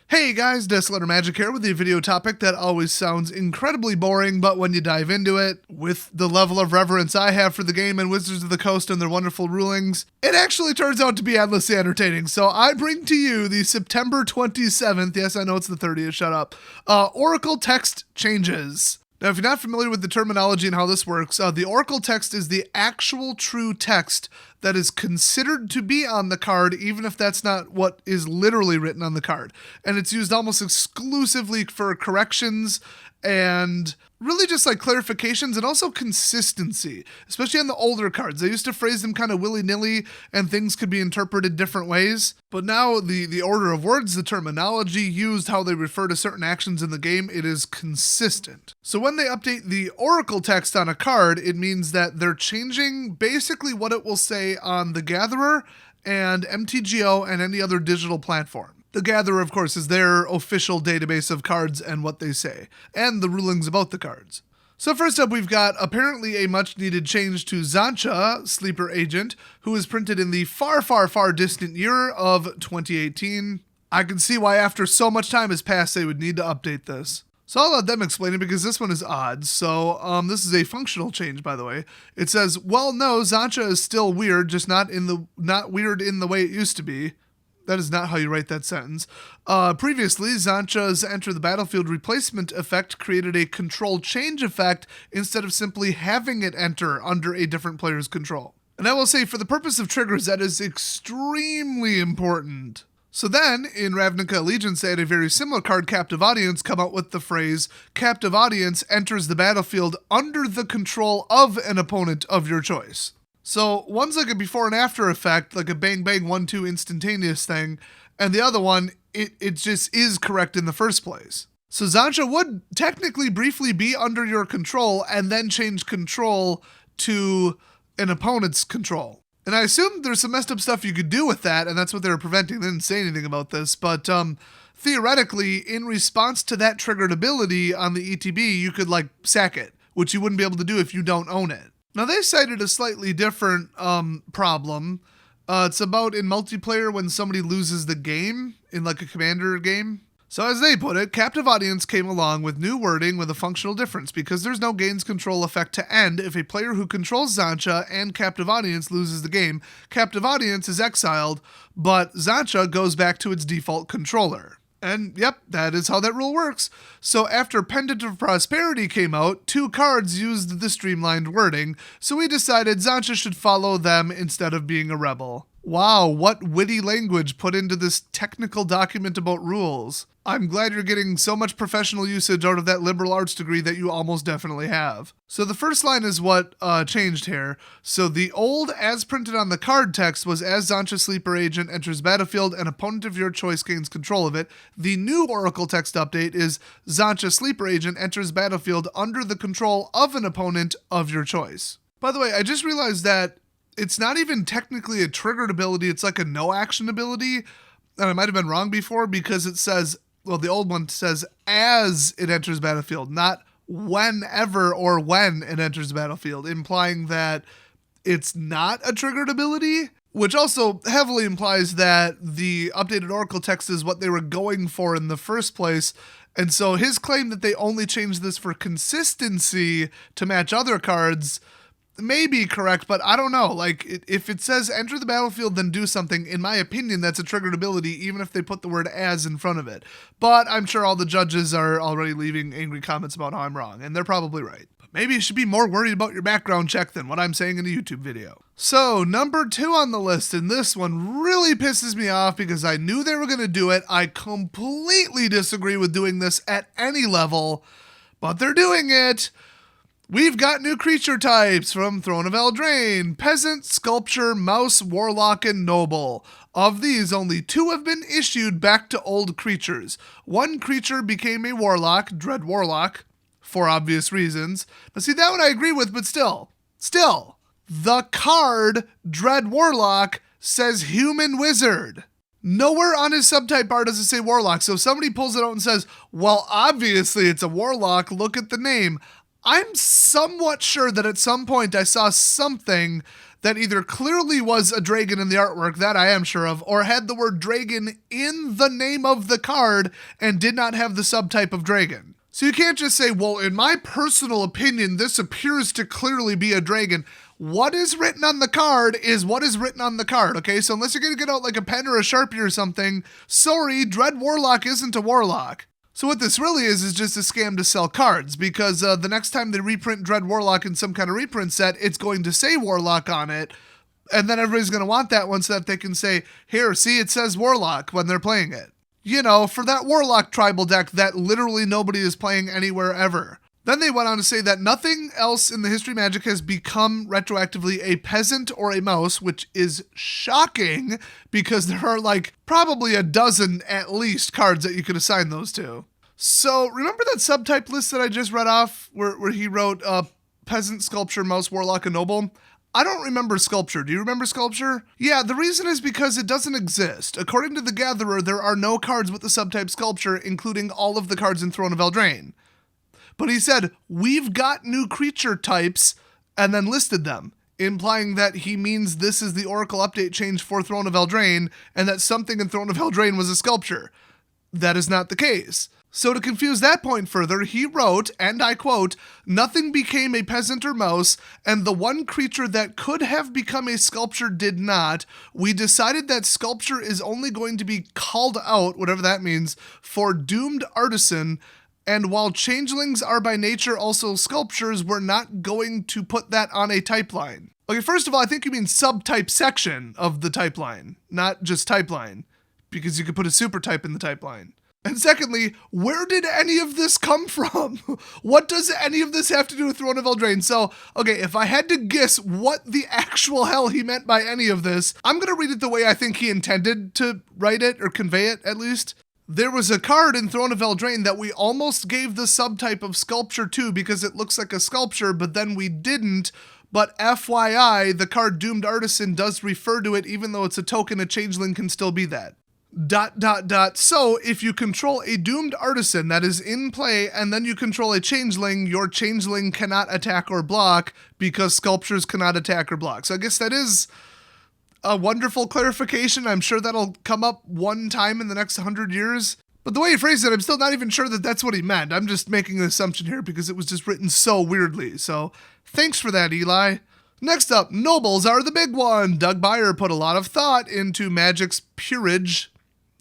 Hey guys, Desolator Magic here with a video topic that always sounds incredibly boring, but when you dive into it, with the level of reverence I have for the game and Wizards of the Coast and their wonderful rulings, it actually turns out to be endlessly entertaining. So I bring to you the September 27th, yes I know it's the 30th, shut up, Oracle text changes. Now, if you're not familiar with the terminology and how this works, the Oracle text is the actual true text that is considered to be on the card, even if that's not what is literally written on the card. And it's used almost exclusively for corrections and really just like clarifications and also consistency, especially on the older cards. They used to phrase them kind of willy-nilly and things could be interpreted different ways. But now the order of words, the terminology used, how they refer to certain actions in the game, it is consistent. So when they update the Oracle text on a card, it means that they're changing basically what it will say on the Gatherer and MTGO and any other digital platform. The Gatherer, of course, is their official database of cards and what they say, and the rulings about the cards. So first up, we've got apparently a much-needed change to Xantcha, Sleeper Agent, who is printed in the far, far, far distant year of 2018. I can see why after so much time has passed, they would need to update this. So I'll let them explain it because this one is odd. So this is a functional change, by the way. It says, well, no, Xantcha is still weird, just not weird in the way it used to be. That is not how you write that sentence. Previously, Xantcha's Enter the Battlefield replacement effect created a control change effect instead of simply having it enter under a different player's control. And I will say, for the purpose of triggers, that is extremely important. So then, in Ravnica Allegiance, they had a very similar card, Captive Audience, come out with the phrase, Captive Audience enters the battlefield under the control of an opponent of your choice. So one's like a before and after effect, like a bang bang 1-2 instantaneous thing, and the other one, it just is correct in the first place. So Xantcha would technically briefly be under your control and then change control to an opponent's control. And I assume there's some messed up stuff you could do with that, and that's what they were preventing. They didn't say anything about this, but theoretically, in response to that triggered ability on the ETB, you could like sack it, which you wouldn't be able to do if you don't own it. Now, they cited a slightly different problem. It's about in multiplayer when somebody loses the game in like a commander game. So as they put it, Captive Audience came along with new wording with a functional difference because there's no gains control effect to end if a player who controls Xantcha and Captive Audience loses the game. Captive Audience is exiled, but Xantcha goes back to its default controller. And yep, that is how that rule works. So after Pendant of Prosperity came out, 2 cards used the streamlined wording, so we decided Xantcha should follow them instead of being a rebel. Wow, what witty language put into this technical document about rules. I'm glad you're getting so much professional usage out of that liberal arts degree that you almost definitely have. So the first line is what changed here. So the old as printed on the card text was as Xantcha Sleeper Agent enters battlefield, an opponent of your choice gains control of it. The new Oracle text update is Xantcha Sleeper Agent enters battlefield under the control of an opponent of your choice. By the way, I just realized that it's not even technically a triggered ability, it's like a no action ability. And I might have been wrong before because it says, well, the old one says as it enters battlefield, not whenever or when it enters battlefield, implying that it's not a triggered ability, which also heavily implies that the updated Oracle text is what they were going for in the first place. And so his claim that they only changed this for consistency to match other cards may be correct, but I don't know. Like, if it says enter the battlefield, then do something, in my opinion, that's a triggered ability, even if they put the word as in front of it. But I'm sure all the judges are already leaving angry comments about how I'm wrong, and they're probably right. But maybe you should be more worried about your background check than what I'm saying in a YouTube video. So, number 2 on the list, and this one really pisses me off because I knew they were going to do it. I completely disagree with doing this at any level, but they're doing it. We've got new creature types from Throne of Eldraine: Peasant, Sculpture, Mouse, Warlock, and Noble. Of these, only 2 have been issued back to old creatures. 1 creature became a Warlock, Dread Warlock, for obvious reasons. Now see, that one I agree with, but still, the card Dread Warlock says Human Wizard. Nowhere on his subtype bar does it say Warlock, so if somebody pulls it out and says, well, obviously it's a Warlock, look at the name. I'm somewhat sure that at some point I saw something that either clearly was a dragon in the artwork, that I am sure of, or had the word dragon in the name of the card and did not have the subtype of dragon. So you can't just say, well, in my personal opinion, this appears to clearly be a dragon. What is written on the card is what is written on the card, okay? So unless you're going to get out like a pen or a Sharpie or something, sorry, Dread Warlock isn't a Warlock. So what this really is just a scam to sell cards, because the next time they reprint Dread Warlock in some kind of reprint set, it's going to say Warlock on it, and then everybody's going to want that one so that they can say, here, see, it says Warlock when they're playing it. You know, for that Warlock tribal deck that literally nobody is playing anywhere ever. Then they went on to say that nothing else in the history of Magic has become retroactively a peasant or a mouse, which is shocking because there are like probably a dozen at least cards that you could assign those to. So remember that subtype list that I just read off where he wrote peasant, sculpture, mouse, warlock, and noble? I don't remember sculpture. Do you remember sculpture? Yeah, the reason is because it doesn't exist. According to the Gatherer, there are no cards with the subtype sculpture, including all of the cards in Throne of Eldraine. But he said, we've got new creature types, and then listed them, implying that he means this is the Oracle update change for Throne of Eldraine, and that something in Throne of Eldraine was a sculpture. That is not the case. So to confuse that point further, he wrote, and I quote, nothing became a peasant or mouse, and the one creature that could have become a sculpture did not. We decided that sculpture is only going to be called out, whatever that means, for doomed artisan. And while changelings are by nature also sculptures, we're not going to put that on a type line. Okay, first of all, I think you mean subtype section of the type line, not just type line, because you could put a super type in the type line. And secondly, where did any of this come from? What does any of this have to do with Throne of Eldraine? So, okay, if I had to guess what the actual hell he meant by any of this, I'm going to read it the way I think he intended to write it, or convey it at least. There was a card in Throne of Eldraine that we almost gave the subtype of sculpture to because it looks like a sculpture, but then we didn't. But FYI, the card Doomed Artisan does refer to it, even though it's a token, a changeling can still be that. ... So, if you control a Doomed Artisan that is in play, and then you control a changeling, your changeling cannot attack or block, because sculptures cannot attack or block. So I guess that is a wonderful clarification. I'm sure that'll come up one time in the next 100 years. But the way he phrased it, I'm still not even sure that that's what he meant. I'm just making an assumption here because it was just written so weirdly. So thanks for that, Eli. Next up, nobles are the big one. Doug Beyer put a lot of thought into Magic's peerage,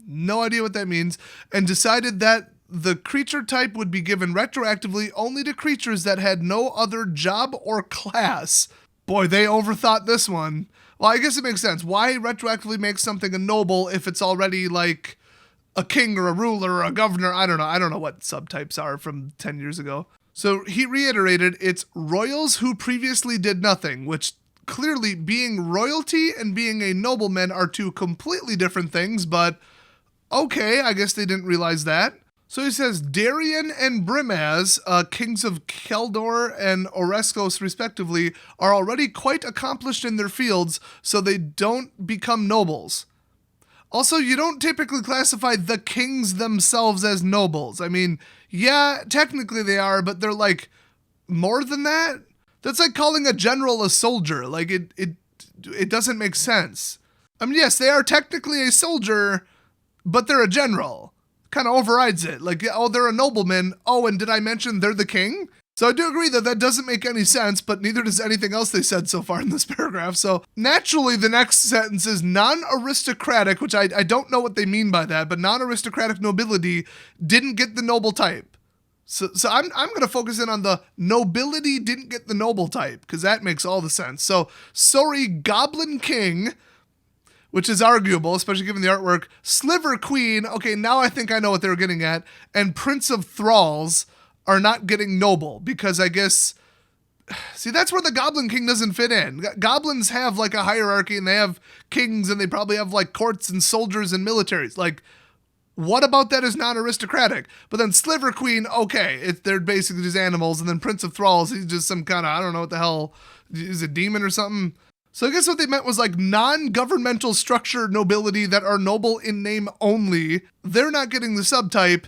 no idea what that means, and decided that the creature type would be given retroactively only to creatures that had no other job or class. Boy, they overthought this one. Well, I guess it makes sense. Why retroactively make something a noble if it's already like a king or a ruler or a governor? I don't know. I don't know what subtypes are from 10 years ago. So he reiterated it's royals who previously did nothing, which clearly being royalty and being a nobleman are two completely different things, but okay, I guess they didn't realize that. So he says, Darien and Brimaz, kings of Keldor and Oreskos respectively, are already quite accomplished in their fields, so they don't become nobles. Also, you don't typically classify the kings themselves as nobles. I mean, yeah, technically they are, but they're like more than that. That's like calling a general a soldier. Like it doesn't make sense. I mean, yes, they are technically a soldier, but they're a general. Kind of overrides it. Like, oh, they're a nobleman. Oh, and did I mention they're the king? So I do agree that that doesn't make any sense, but neither does anything else they said so far in this paragraph. So naturally, the next sentence is non-aristocratic, which I don't know what they mean by that, but non-aristocratic nobility didn't get the noble type. So I'm going to focus in on the nobility didn't get the noble type, because that makes all the sense. So, sorry, Goblin King, which is arguable, especially given the artwork, Sliver Queen, okay, now I think I know what they were getting at, and Prince of Thralls are not getting noble, because I guess, see, that's where the Goblin King doesn't fit in. Goblins have like a hierarchy, and they have kings, and they probably have like courts and soldiers and militaries. Like, what about that is non-aristocratic? But then Sliver Queen, okay, they're basically just animals, and then Prince of Thralls, he's just some kind of, I don't know what the hell, is a demon or something? So I guess what they meant was like non-governmental structure nobility that are noble in name only. They're not getting the subtype.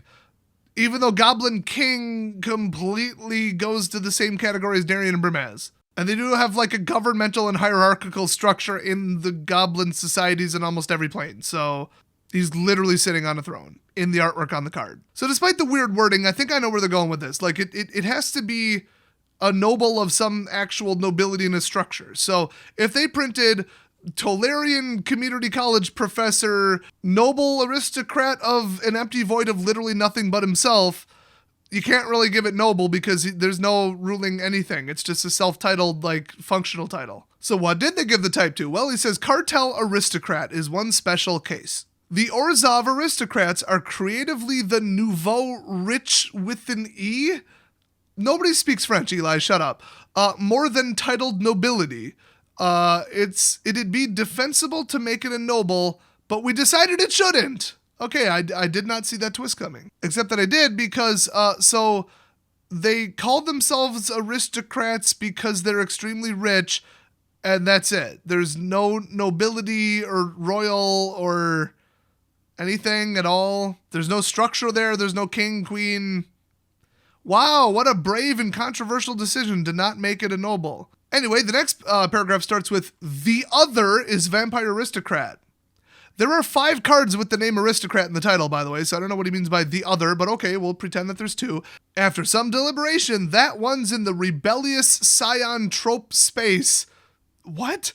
even though Goblin King completely goes to the same category as Darien and Brimaz. And they do have like a governmental and hierarchical structure in the Goblin societies in almost every plane. So he's literally sitting on a throne in the artwork on the card. So despite the weird wording, I think I know where they're going with this. Like it has to be a noble of some actual nobility in a structure. So if they printed Tolarian Community College professor, noble aristocrat of an empty void of literally nothing but himself, you can't really give it noble because there's no ruling anything. It's just a self-titled, like, functional title. So what did they give the type to? Well, he says Cartel Aristocrat is one special case. The Orzhov aristocrats are creatively the nouveau rich with an E. Nobody speaks French, Eli, shut up. More than titled nobility. It'd be defensible to make it a noble, but we decided it shouldn't. Okay, I did not see that twist coming. Except that I did because, so they called themselves aristocrats because they're extremely rich, and that's it. There's no nobility or royal or anything at all. There's no structure there. There's no king, queen. Wow, what a brave and controversial decision to not make it a noble. Anyway, the next paragraph starts with, the other is vampire aristocrat. There are 5 cards with the name aristocrat in the title, by the way, so I don't know what he means by the other, but okay, we'll pretend that there's 2. After some deliberation, that one's in the rebellious scion trope space. What?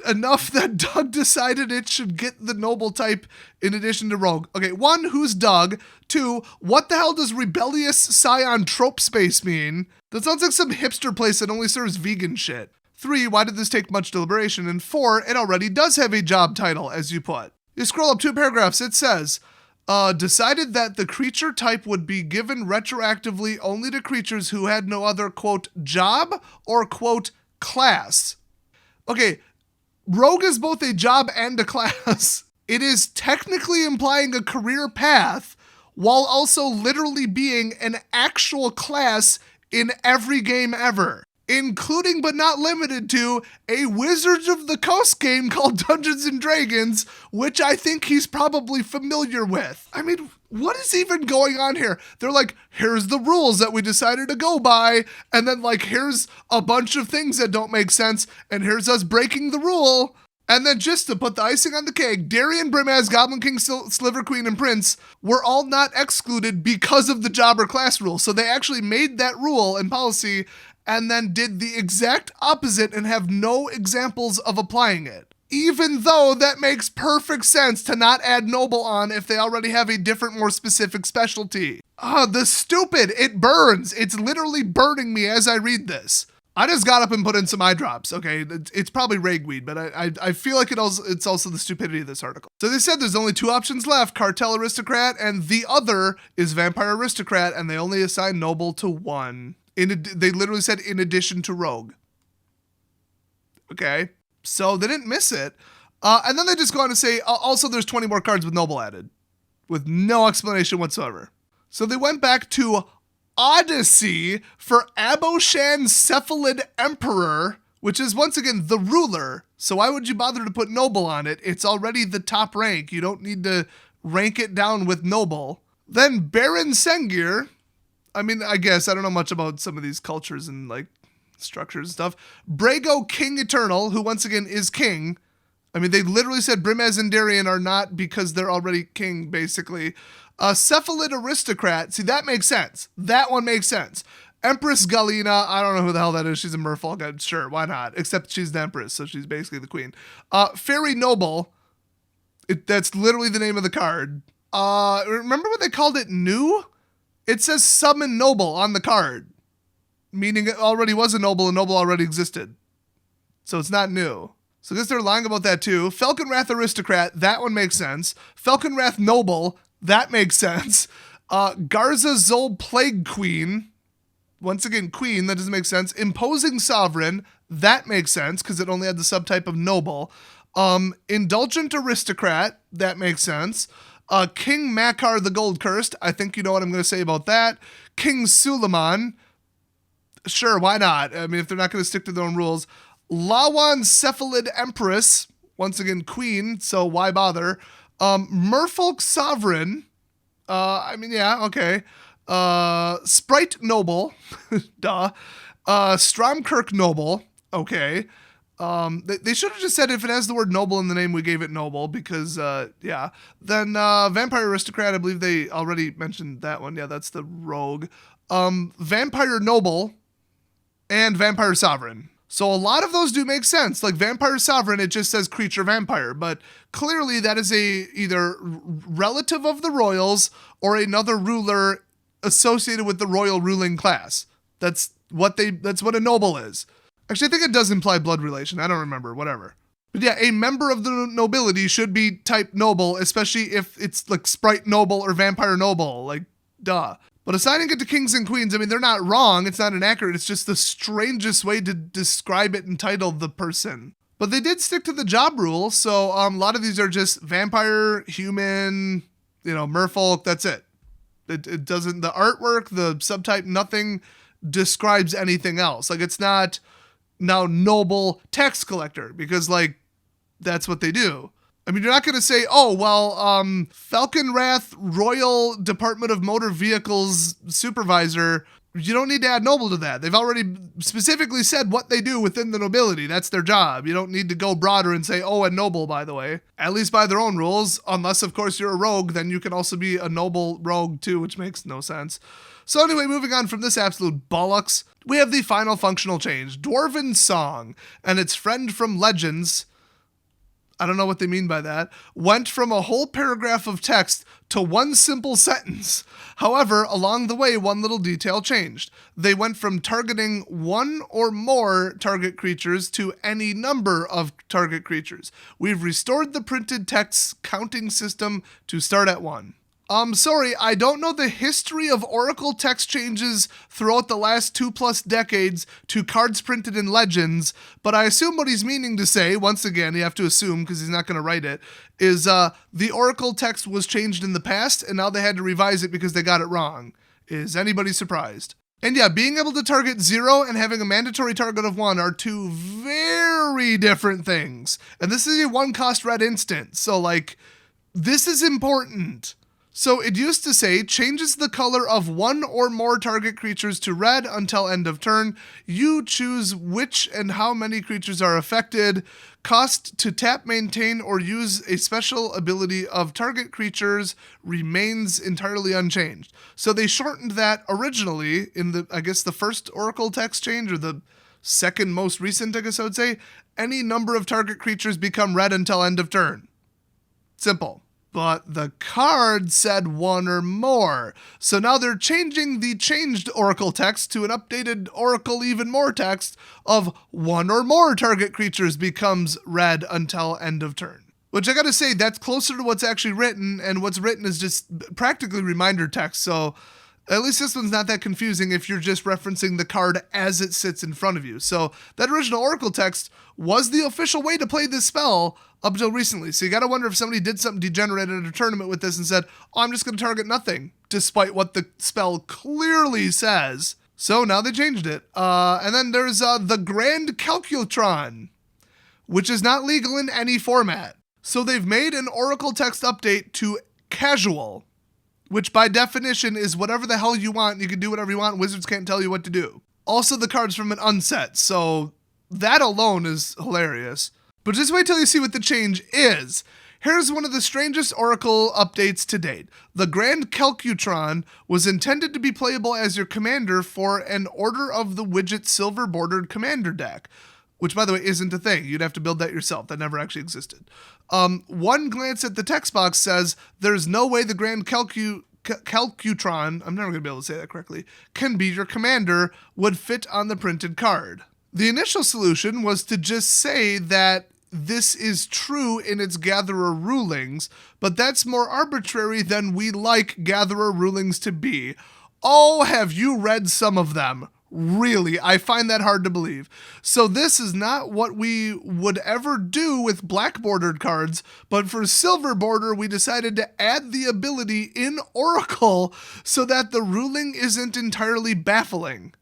Enough that Doug decided it should get the noble type in addition to rogue. Okay, 1, who's Doug? 2, what the hell does rebellious scion trope space mean? That sounds like some hipster place that only serves vegan shit. 3, why did this take much deliberation? And 4, it already does have a job title, as you put. You scroll up 2 paragraphs, it says, decided that the creature type would be given retroactively only to creatures who had no other, quote, job or, quote, class. Okay, rogue is both a job and a class. It is technically implying a career path while also literally being an actual class in every game ever, including but not limited to a Wizards of the Coast game called Dungeons & Dragons, which I think he's probably familiar with. I mean, what is even going on here? They're like, here's the rules that we decided to go by, and then like, here's a bunch of things that don't make sense, and here's us breaking the rule. And then just to put the icing on the cake, Darien, Brimaz, Goblin King, Sliver Queen, and Prince were all not excluded because of the job or class rule. So they actually made that rule and policy and then did the exact opposite and have no examples of applying it. Even though that makes perfect sense to not add noble on if they already have a different, more specific specialty. The stupid, it burns. It's literally burning me as I read this. I just got up and put in some eye drops, okay? It's probably ragweed, but I feel like it's also the stupidity of this article. So they said there's only 2 options left, Cartel Aristocrat, and the other is Vampire Aristocrat, and they only assign noble to 1. They literally said in addition to rogue. Okay, so they didn't miss it. And then they just go on to say, also there's 20 more cards with noble added, with no explanation whatsoever. So they went back to Odyssey for Aboshan Cephalid Emperor, which is once again the ruler. So why would you bother to put noble on it? It's already the top rank. You don't need to rank it down with noble. Then Baron Sengir. I mean, I guess I don't know much about some of these cultures and like structures and stuff. Brago King Eternal, who once again is king. I mean, they literally said Brimaz and Darien are not because they're already king, basically. Cephalid Aristocrat. See, that makes sense. That one makes sense. Empress Galena. I don't know who the hell that is. She's a merfolk. Sure, why not? Except she's the empress, so she's basically the queen. Fairy Noble. That's literally the name of the card. Remember when they called it new? It says Summon Noble on the card, meaning it already was a noble and noble already existed. So it's not new. So I guess they're lying about that too. Falconwrath Aristocrat, that one makes sense. Falconwrath Noble, that makes sense. Garza Zol Plague Queen, once again, queen, that doesn't make sense. Imposing Sovereign, that makes sense because it only had the subtype of noble. Indulgent Aristocrat, that makes sense. King Makar the Gold Cursed, I think you know what I'm going to say about that. King Suleiman, sure, why not? I mean, if they're not going to stick to their own rules. Lawan Cephalid Empress, once again, queen, so why bother? Merfolk Sovereign, I mean, yeah, okay. Sprite Noble, duh. Stromkirk Noble, okay. They should have just said if it has the word noble in the name, we gave it noble because, yeah. Then Vampire Aristocrat, I believe they already mentioned that one. Yeah, that's the rogue. Vampire Noble and Vampire Sovereign. So a lot of those do make sense. Like Vampire Sovereign, it just says creature vampire, but clearly that is either relative of the royals or another ruler associated with the royal ruling class. That's what a noble is. Actually, I think it does imply blood relation. I don't remember, whatever. But yeah, a member of the nobility should be type noble, especially if it's like Sprite Noble or Vampire Noble. Like, duh. But assigning it to kings and queens, I mean, they're not wrong. It's not inaccurate. It's just the strangest way to describe it and title the person. But they did stick to the job rule, so a lot of these are just vampire, human, merfolk, that's it. It doesn't, the artwork, the subtype, nothing describes anything else. Like, it's not now noble tax collector, because, like, that's what they do. I mean, you're not going to say, oh, well, Falcon Wrath Royal Department of Motor Vehicles Supervisor, you don't need to add noble to that. They've already specifically said what they do within the nobility. That's their job. You don't need to go broader and say, oh, and noble, by the way. At least by their own rules, unless, of course, you're a rogue, then you can also be a noble rogue, too, which makes no sense. So anyway, moving on from this absolute bollocks, we have the final functional change, Dwarven Song, and its friend from Legends, I don't know what they mean by that, went from a whole paragraph of text to one simple sentence. However, along the way, one little detail changed. They went from targeting one or more target creatures to any number of target creatures. We've restored the printed text counting system to start at 1. Sorry, I don't know the history of Oracle text changes throughout the last 2+ decades to cards printed in Legends, but I assume what he's meaning to say, once again, you have to assume because he's not going to write it, is the Oracle text was changed in the past and now they had to revise it because they got it wrong. Is anybody surprised? And yeah, being able to target 0 and having a mandatory target of 1 are two very different things. And this is a 1-cost red instant, so like, this is important. So it used to say, changes the color of one or more target creatures to red until end of turn. You choose which and how many creatures are affected. Cost to tap, maintain, or use a special ability of target creatures remains entirely unchanged. So they shortened that originally in the first Oracle text change, or the second most recent, I guess I would say. Any number of target creatures become red until end of turn. Simple. But the card said 1 or more. So now they're changing the changed Oracle text to an updated Oracle even more text of 1 or more target creatures becomes red until end of turn. Which I gotta say, that's closer to what's actually written, and what's written is just practically reminder text, so at least this one's not that confusing if you're just referencing the card as it sits in front of you. So that original Oracle text was the official way to play this spell up until recently. So you gotta wonder if somebody did something degenerate at a tournament with this and said, oh, I'm just gonna target nothing, despite what the spell clearly says. So now they changed it. And then there's the Grand Calcultron, which is not legal in any format. So they've made an Oracle text update to casual, which by definition is whatever the hell you want. You can do whatever you want. Wizards can't tell you what to do. Also, the card's from an unset, so that alone is hilarious. But just wait till you see what the change is. Here's one of the strangest Oracle updates to date. The Grand Calcultron was intended to be playable as your commander for an Order of the Widget silver-bordered commander deck, which, by the way, isn't a thing. You'd have to build that yourself. That never actually existed. One glance at the text box says, there's no way the Grand Calcultron, I'm never going to be able to say that correctly, can be your commander, would fit on the printed card. The initial solution was to just say that this is true in its Gatherer rulings, but that's more arbitrary than we like Gatherer rulings to be. Oh, have you read some of them? Really, I find that hard to believe. So this is not what we would ever do with black bordered cards, but for silver border, we decided to add the ability in Oracle so that the ruling isn't entirely baffling.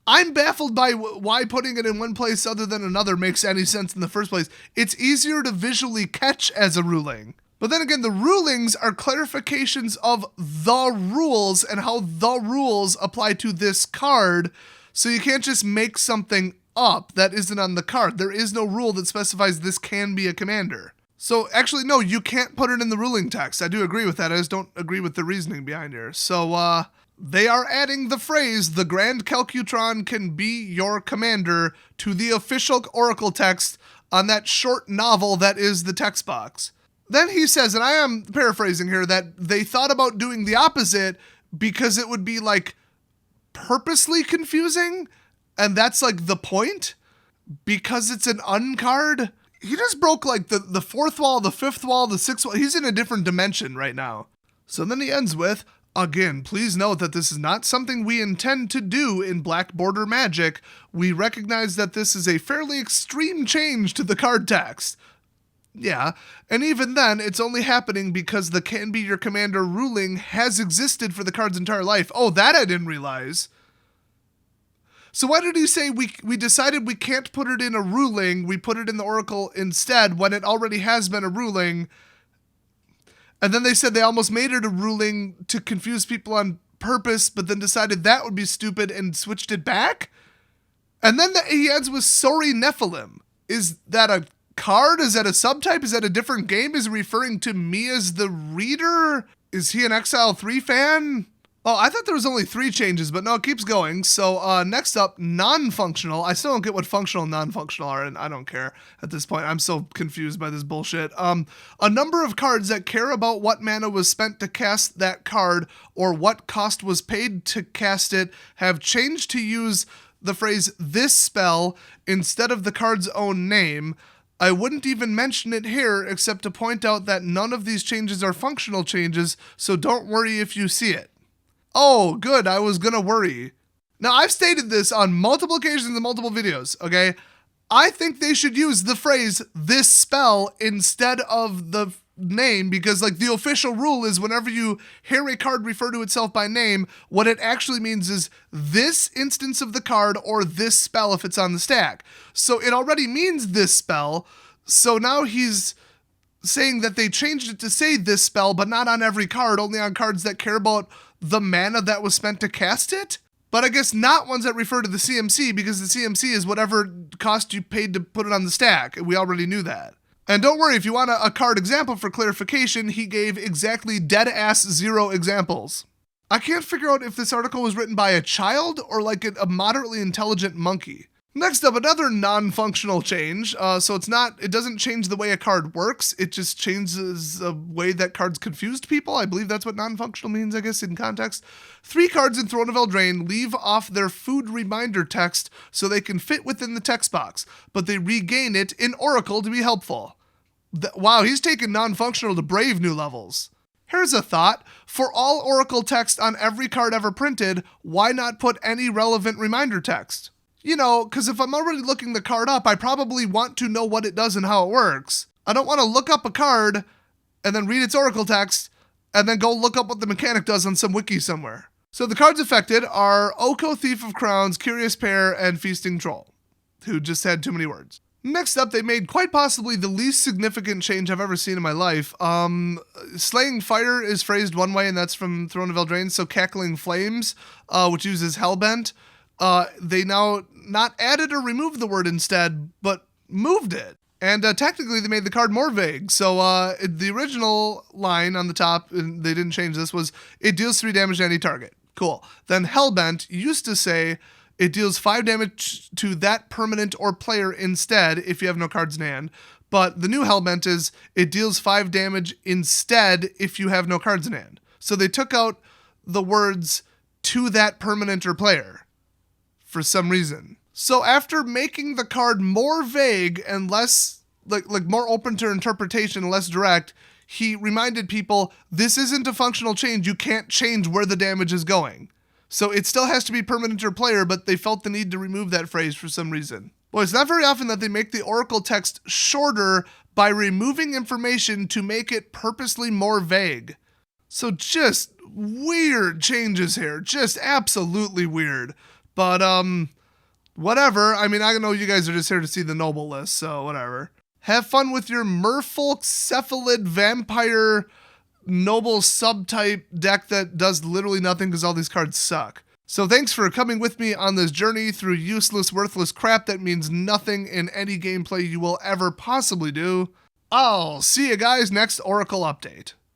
I'm baffled by why putting it in one place other than another makes any sense in the first place. It's easier to visually catch as a ruling. But then again, the rulings are clarifications of the rules and how the rules apply to this card. So you can't just make something up that isn't on the card. There is no rule that specifies this can be a commander. So actually, no, you can't put it in the ruling text. I do agree with that. I just don't agree with the reasoning behind here. So they are adding the phrase, the Grand Calcutron can be your commander, to the official Oracle text on that short novel that is the text box. Then he says, and I am paraphrasing here, that they thought about doing the opposite because it would be like purposely confusing. And that's like the point, because it's an uncard. He just broke like the fourth wall, the fifth wall, the sixth wall. He's in a different dimension right now. So then he ends with, again, please note that this is not something we intend to do in Black Border Magic. We recognize that this is a fairly extreme change to the card text. Yeah, and even then, it's only happening because the Can Be Your Commander ruling has existed for the card's entire life. Oh, that I didn't realize. So why did he say we decided we can't put it in a ruling, we put it in the Oracle instead, when it already has been a ruling? And then they said they almost made it a ruling to confuse people on purpose, but then decided that would be stupid and switched it back? And then he ends with Sorry Nephilim. Is that a card? Is that a subtype? Is that a different game? Is it referring to me as the reader? Is he an Exile 3 fan? Oh, I thought there was only 3 changes, but no, it keeps going. So next up, non-functional. I still don't get what functional and non-functional are, and I don't care at this point. I'm so confused by this bullshit. A number of cards that care about what mana was spent to cast that card or what cost was paid to cast it have changed to use the phrase this spell instead of the card's own name. I wouldn't even mention it here except to point out that none of these changes are functional changes, so don't worry if you see it. Oh, good, I was gonna worry. Now, I've stated this on multiple occasions in multiple videos, okay? I think they should use the phrase, this spell, instead of the name, because, like, the official rule is whenever you hear a card refer to itself by name, what it actually means is this instance of the card or this spell if it's on the stack. So it already means this spell, so now he's saying that they changed it to say this spell, but not on every card, only on cards that care about the mana that was spent to cast it? But I guess not ones that refer to the CMC, because the CMC is whatever cost you paid to put it on the stack. We already knew that. And don't worry, if you want a card example for clarification, he gave exactly dead-ass 0 examples. I can't figure out if this article was written by a child or like a moderately intelligent monkey. Next up, another non-functional change. So it doesn't change the way a card works. It just changes the way that cards confused people. I believe that's what non-functional means, I guess, in context. 3 cards in Throne of Eldraine leave off their food reminder text so they can fit within the text box, but they regain it in Oracle to be helpful. Wow, he's taken non-functional to brave new levels. Here's a thought. For all Oracle text on every card ever printed, why not put any relevant reminder text? You know, because if I'm already looking the card up, I probably want to know what it does and how it works. I don't want to look up a card and then read its Oracle text and then go look up what the mechanic does on some wiki somewhere. So the cards affected are Oko, Thief of Crowns, Curious Pair, and Feasting Troll, who just had too many words. Next up, they made quite possibly the least significant change I've ever seen in my life. Slaying Fire is phrased one way, and that's from Throne of Eldraine, so Cackling Flames, which uses Hellbent, they now not added or removed the word instead, but moved it. And technically, they made the card more vague. So the original line on the top, and they didn't change this, was it deals 3 damage to any target. Cool. Then Hellbent used to say it deals 5 damage to that permanent or player instead if you have no cards in hand. But the new Hellbent is it deals 5 damage instead if you have no cards in hand. So they took out the words to that permanent or player for some reason. So after making the card more vague and less, like more open to interpretation, less direct, he reminded people, this isn't a functional change. You can't change where the damage is going. So it still has to be permanent or player, but they felt the need to remove that phrase for some reason. Well, it's not very often that they make the Oracle text shorter by removing information to make it purposely more vague. So just weird changes here. Just absolutely weird. But, whatever. I mean, I know you guys are just here to see the noble list, so whatever. Have fun with your merfolk cephalid vampire noble subtype deck that does literally nothing because all these cards suck. So thanks for coming with me on this journey through useless, worthless crap that means nothing in any gameplay you will ever possibly do. I'll see you guys next Oracle update.